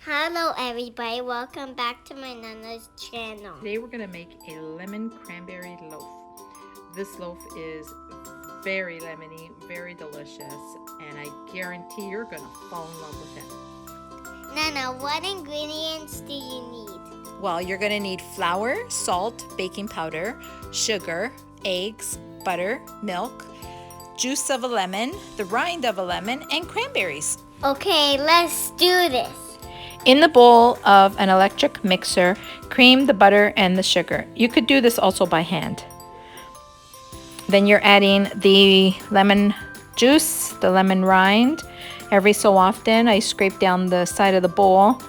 Hello everybody, welcome back to my Nana's channel. Today we're going to make a lemon cranberry loaf. This loaf is very lemony, very delicious, and I guarantee you're going to fall in love with it. Nana, what ingredients do you need? Well, you're going to need flour, salt, baking powder, sugar, eggs, butter, milk, juice of a lemon, the rind of a lemon, and cranberries. Okay, let's do this. In the bowl of an electric mixer, cream the butter and the sugar. You could do this also by hand. Then you're adding the lemon juice, the lemon rind. Every so often, I scrape down the side of the bowl.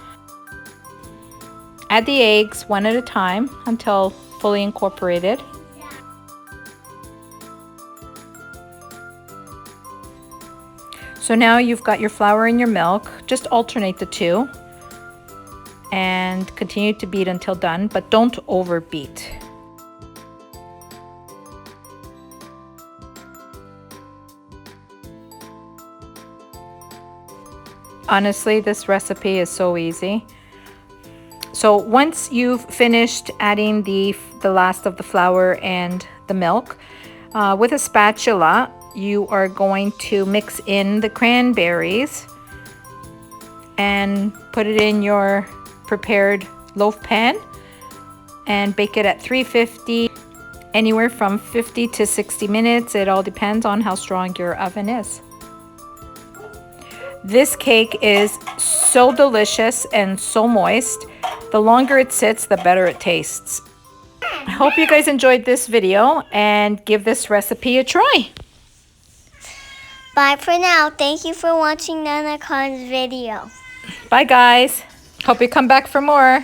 Add the eggs one at a time until fully incorporated. So now you've got your flour and your milk. Just alternate the two and continue to beat until done, but don't overbeat. Honestly, this recipe is so easy. So once you've finished adding the last of the flour and the milk, with a spatula, you are going to mix in the cranberries and put it in your prepared loaf pan and bake it at 350, anywhere from 50 to 60 minutes. It all depends on how strong your oven is. This cake is so delicious and so moist. The longer it sits, the better it tastes. I hope you guys enjoyed this video and give this recipe a try. Bye for now. Thank you for watching Nana Khan's video. Bye guys. Hope you come back for more.